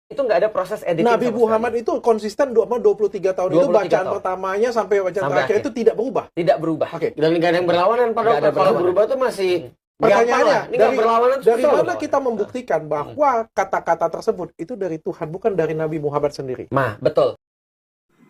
itu nggak ada proses editing Nabi sama Muhammad sekali. itu konsisten 23 tahun itu 23 bacaan tahun. pertamanya sampai bacaan Sampai terakhir akhir. itu tidak berubah. Tidak berubah. Oke. Dan nggak ada yang berlawanan Nggak ada padahal kalau berlawanan. berubah tuh masih Pertanyaannya, gampang lah. Ini nggak berlawanan dari susah mana loh. kita membuktikan bahwa kata-kata tersebut itu dari Tuhan, bukan dari Nabi Muhammad sendiri? Betul.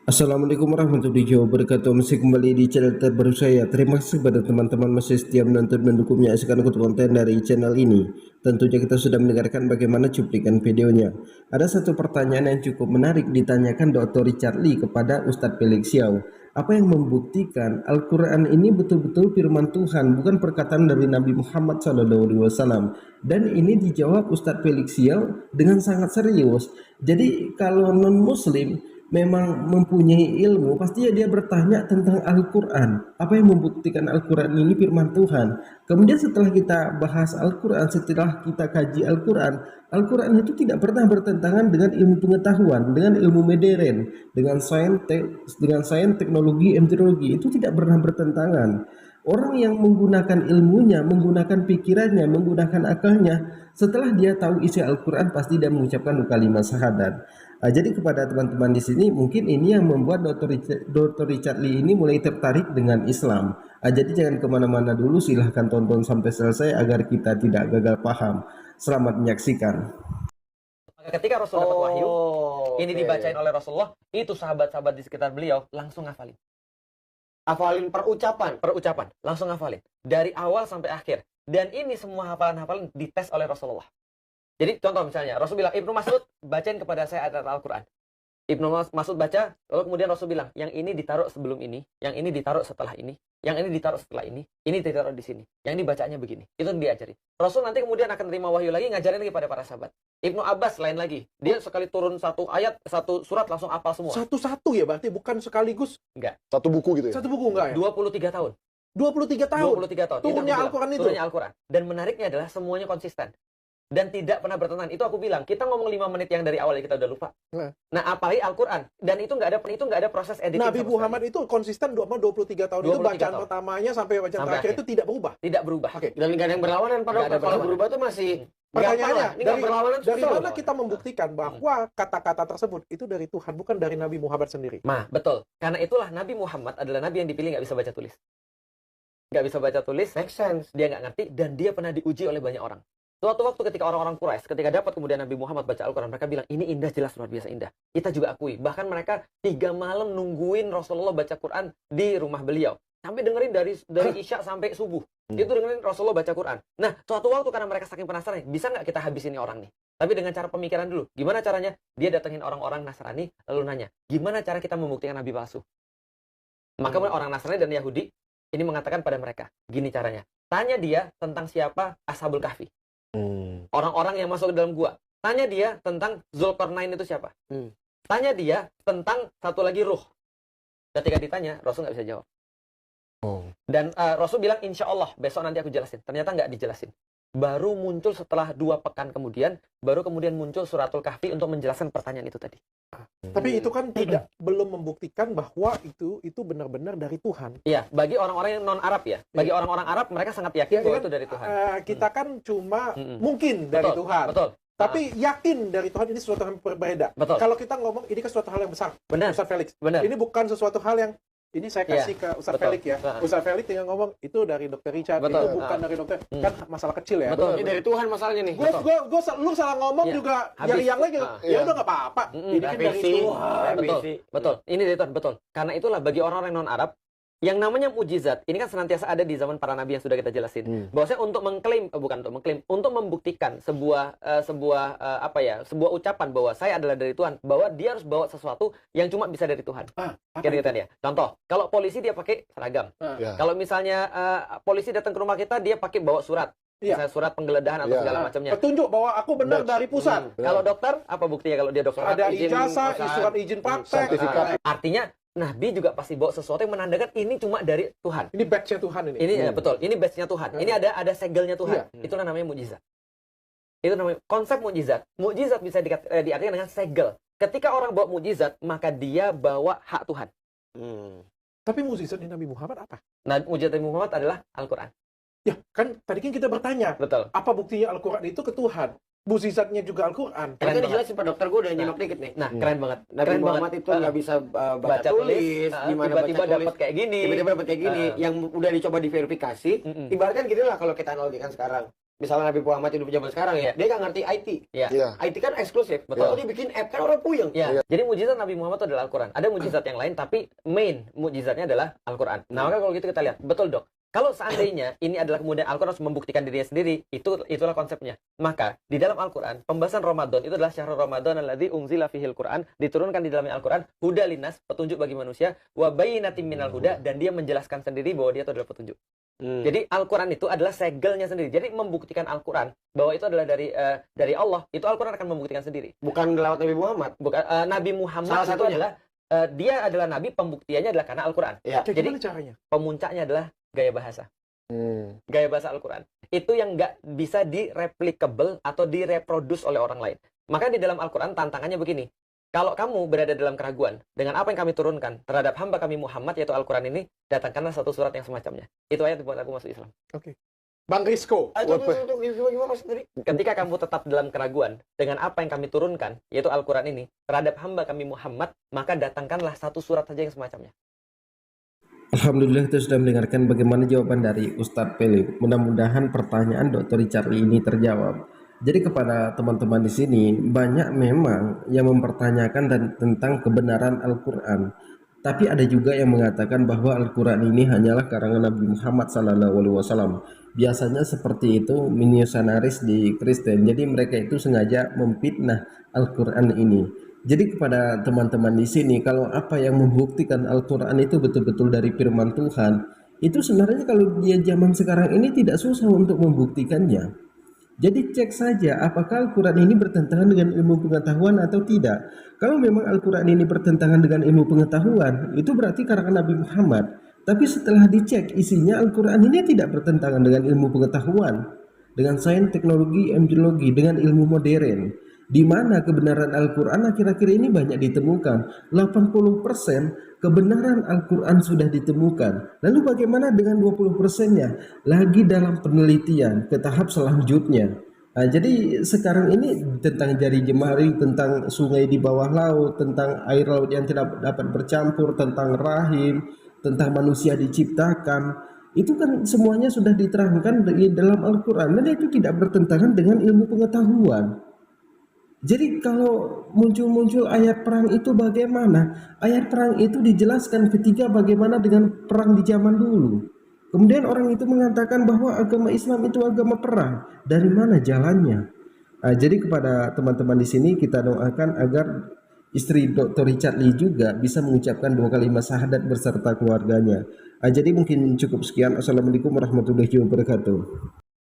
Assalamualaikum warahmatullahi wabarakatuh. Masih kembali di channel terbaru saya. Terima kasih kepada teman-teman masih setia menonton dan dukung menyaksikan konten dari channel ini. Tentunya kita sudah mendengarkan bagaimana cuplikan videonya. Ada satu pertanyaan yang cukup menarik ditanyakan Dr. Richard Lee kepada Ustadz Felix Xiao. Apa yang membuktikan Al-Quran ini betul-betul firman Tuhan, bukan perkataan dari Nabi Muhammad SAW? Dan ini dijawab Ustadz Felix Xiao dengan sangat serius. Jadi kalau non-muslim memang mempunyai ilmu, pasti dia bertanya tentang Al-Quran. Apa yang membuktikan Al-Quran ini firman Tuhan? Kemudian setelah kita bahas Al-Quran, setelah kita kaji Al-Quran, Al-Quran itu tidak pernah bertentangan dengan ilmu pengetahuan, dengan ilmu modern, dengan sains, teknologi, embriologi, itu tidak pernah bertentangan. Orang yang menggunakan ilmunya, menggunakan pikirannya, menggunakan akalnya, setelah dia tahu isi Al-Quran, pasti dia mengucapkan kalimat syahadat. Jadi kepada teman-teman di sini, mungkin ini yang membuat Dr. Richard Lee ini mulai tertarik dengan Islam. Jadi jangan kemana-mana dulu, silahkan tonton sampai selesai agar kita tidak gagal paham. Selamat menyaksikan. Ketika Rasul dapat wahyu, ini oke. dibacain oleh Rasulullah, itu sahabat-sahabat di sekitar beliau langsung ngafalin. Hafalin perucapan. Perucapan, langsung ngafalin. Dari awal sampai akhir. Dan ini semua hafalan-hafalan dites oleh Rasulullah. Jadi contoh misalnya, Rasul bilang, Ibnu Mas'ud bacain kepada saya ayat Al-Quran. Ibnu Mas'ud baca, lalu kemudian Rasul bilang, yang ini ditaruh sebelum ini, yang ini ditaruh setelah ini, yang ini ditaruh setelah ini ditaruh di sini. Yang ini bacanya begini. Itu yang diajari. Rasul nanti kemudian akan terima wahyu lagi, ngajarin lagi pada para sahabat. Ibnu Abbas lain lagi. Dia sekali turun satu ayat, satu surat langsung hafal semua. Satu-satu ya berarti, bukan sekaligus Enggak. Satu buku gitu ya? satu buku, enggak ya? 23 tahun. 23 tahun. 23 tahun. Turunnya Itu aku bilang, Al-Quran itu? Turunnya Al-Quran. Dan menariknya adalah semuanya konsisten. Dan tidak pernah bertentangan. Itu aku bilang, kita ngomong 5 menit yang dari awal kita udah lupa. Nah, apalagi Al-Quran. Dan itu nggak ada proses editing. Nabi sama Muhammad sekali. itu konsisten 23 tahun 23 itu bacaan tahun. pertamanya sampai bacaan Sampai terakhir akhir. itu tidak berubah. Tidak berubah. Oke. Dan nggak ada yang berlawanan padahal Nggak ada kalau berlawanan. berubah tuh masih Pertanyaannya, gampang lah. Ini nggak berlawanan dari susah mana loh. kita membuktikan bahwa kata-kata tersebut itu dari Tuhan, bukan dari Nabi Muhammad sendiri? Betul. Karena itulah Nabi Muhammad adalah Nabi yang dipilih nggak bisa baca tulis. Nggak bisa baca tulis, Make sense. dia nggak ngerti, dan dia pernah diuji oleh banyak orang. Suatu waktu ketika orang-orang Quraisy, ketika dapat kemudian Nabi Muhammad baca Al-Quran, mereka bilang, ini indah, jelas luar biasa indah. Kita juga akui. Bahkan mereka 3 malam nungguin Rasulullah baca Quran di rumah beliau. Sampai dengerin dari Isya sampai subuh. Itu dengerin Rasulullah baca Quran. Nah, suatu waktu karena mereka saking penasaran, bisa nggak kita habisin ini orang nih? Tapi dengan cara pemikiran dulu. Gimana caranya? Dia datengin orang-orang Nasrani, lalu nanya, gimana cara kita membuktikan Nabi palsu? Maka orang Nasrani dan Yahudi ini mengatakan pada mereka, gini caranya. Tanya dia tentang siapa Ashabul Kahfi. Orang-orang yang masuk ke dalam gua. Tanya dia tentang Zulkarnain itu siapa. Tanya dia tentang satu lagi ruh. Ketika ditanya, Rasul nggak bisa jawab. Dan Rasul bilang, insya Allah, besok nanti aku jelasin. Ternyata nggak dijelasin. Baru muncul setelah 2 pekan kemudian, baru kemudian muncul Suratul Kahfi untuk menjelaskan pertanyaan itu tadi. Tapi itu kan belum membuktikan bahwa itu benar-benar dari Tuhan. Iya, bagi orang-orang yang non-Arab ya. Bagi orang-orang Arab, mereka sangat yakin bahwa itu dari Tuhan. Kita kan cuma mungkin dari Betul, Tuhan. Betul. Tapi yakin dari Tuhan ini sesuatu hal yang berbeda. Betul. Kalau kita ngomong ini kan sesuatu hal yang besar. Benar. Ustaz Felix. Benar. Ini bukan sesuatu hal yang ini saya kasih ke Ustaz betul. Felix ya. Ustaz Felix tinggal ngomong itu dari Dr. Richard, Betul. itu bukan dari dokter. Kan masalah kecil ya. Betul. Ini dari Tuhan masalahnya nih. Lu salah ngomong Iya. juga Habis. yang lagi. Ya udah nggak apa-apa. Ini kan dari Revisi. Tuhan. Betul. Ini dari Tuhan, betul. Karena itulah bagi orang-orang non-Arab, yang namanya mukjizat, ini kan senantiasa ada di zaman para nabi yang sudah kita jelasin. Bahwasanya untuk mengklaim, untuk membuktikan sebuah ucapan bahwa saya adalah dari Tuhan, bahwa dia harus bawa sesuatu yang cuma bisa dari Tuhan. Kira-kira ya. Contoh, kalau polisi dia pakai seragam. Kalau misalnya polisi datang ke rumah kita, dia pakai bawa surat. Misalnya surat penggeledahan atau segala macamnya. Petunjuk bahwa aku benar dari pusat. Kalau dokter, apa buktinya kalau dia dokter? Ada ijazah, surat izin praktek. sertifikat. Artinya, Nabi juga pasti bawa sesuatu yang menandakan ini cuma dari Tuhan. Ini badge-nya Tuhan ini. Ini betul, ini badge-nya Tuhan. Ini ada segelnya Tuhan. Itulah namanya mukjizat. Itu namanya konsep mukjizat. Mukjizat bisa diartikan dengan segel. Ketika orang bawa mukjizat, maka dia bawa hak Tuhan. Tapi mukjizat di Nabi Muhammad apa? Nah, mukjizat Nabi Muhammad adalah Al-Quran. Ya, kan tadi kan kita bertanya, Betul. apa buktinya Al-Quran itu ke Tuhan? mukjizatnya juga Al-Quran. Keren Tadi banget. dijelasin Pak Dokter, gue udah nyimak dikit nih. Nah, keren banget. Nabi Keren Muhammad banget. itu nggak bisa baca tulis, gimana tiba-tiba baca tulis, dapat kayak gini. tiba-tiba dapat kayak gini, yang udah dicoba diverifikasi. Mm-mm. Ibaratkan gini lah kalau kita analogikan sekarang. Misalnya Nabi Muhammad hidup zaman sekarang ya, dia nggak ngerti IT. Ya. Iya. IT kan eksklusif. Betul. Kalau dia bikin app kan orang puyeng. Ya, jadi mukjizat Nabi Muhammad itu adalah Al-Quran. Ada mukjizat yang lain, tapi main mukjizatnya adalah Al-Quran. Nah, maka kalau gitu kita lihat, betul dok. Kalau seandainya ini adalah kemudian Al-Quran harus membuktikan dirinya sendiri, itulah konsepnya. Maka di dalam Al-Quran, pembahasan Ramadan itu adalah syahrul Ramadan alladzi unzila fihil Quran, diturunkan di dalamnya Al-Quran, huda linnas, petunjuk bagi manusia, wa bayyinatin minal huda, dan dia menjelaskan sendiri bahwa dia itu adalah petunjuk. Jadi Al-Quran itu adalah segelnya sendiri. Jadi membuktikan Al-Quran bahwa itu adalah dari Allah, itu Al-Quran akan membuktikan sendiri. Bukan lewat Nabi Muhammad. Bukan Nabi Muhammad Salah itu satunya. adalah dia adalah nabi, pembuktiannya adalah karena Al-Quran. Ya. Kayak Jadi- gimana caranya? Pemuncaknya adalah gaya bahasa. Hmm. Gaya bahasa Al-Quran. Itu yang nggak bisa direplicable atau direproduce oleh orang lain. Maka di dalam Al-Quran tantangannya begini. Kalau kamu berada dalam keraguan dengan apa yang kami turunkan terhadap hamba kami Muhammad, yaitu Al-Quran ini, datangkanlah satu surat yang semacamnya. Itu ayat yang buat aku masuk Islam. Bang Rizko. Gimana Mas tadi? Ketika kamu tetap dalam keraguan dengan apa yang kami turunkan, yaitu Al-Quran ini, terhadap hamba kami Muhammad, maka datangkanlah satu surat saja yang semacamnya. Alhamdulillah kita sudah mendengarkan bagaimana jawaban dari Ustadz Pele. Mudah-mudahan pertanyaan Dr. Richard Lee ini terjawab. Jadi kepada teman-teman di sini, banyak memang yang mempertanyakan tentang kebenaran Al-Quran. Tapi ada juga yang mengatakan bahwa Al-Quran ini hanyalah karangan Nabi Muhammad SAW. Biasanya seperti itu misionaris di Kristen. Jadi mereka itu sengaja memfitnah Al-Quran ini. Jadi kepada teman-teman di sini, kalau apa yang membuktikan Al-Quran itu betul-betul dari firman Tuhan, itu sebenarnya kalau dia zaman sekarang ini tidak susah untuk membuktikannya. Jadi cek saja apakah Al-Quran ini bertentangan dengan ilmu pengetahuan atau tidak. Kalau memang Al-Quran ini bertentangan dengan ilmu pengetahuan, itu berarti karangan Nabi Muhammad. Tapi setelah dicek isinya, Al-Quran ini tidak bertentangan dengan ilmu pengetahuan, dengan sains, teknologi, embriologi, dengan ilmu modern. Di mana kebenaran Al-Quran akhir-akhir ini banyak ditemukan. 80% kebenaran Al-Quran sudah ditemukan. Lalu bagaimana dengan 20%-nya? Lagi dalam penelitian ke tahap selanjutnya. Nah, jadi sekarang ini tentang jari jemari, tentang sungai di bawah laut, tentang air laut yang tidak dapat bercampur, tentang rahim, tentang manusia diciptakan. Itu kan semuanya sudah diterangkan di dalam Al-Quran. Dan itu tidak bertentangan dengan ilmu pengetahuan. Jadi kalau muncul-muncul ayat perang itu bagaimana? Ayat perang itu dijelaskan ketika bagaimana dengan perang di zaman dulu. Kemudian orang itu mengatakan bahwa agama Islam itu agama perang. Dari mana jalannya? Jadi kepada teman-teman di sini kita doakan agar istri Dr. Richard Lee juga bisa mengucapkan 2 kalimat syahadat beserta keluarganya. Jadi mungkin cukup sekian. Assalamualaikum warahmatullahi wabarakatuh.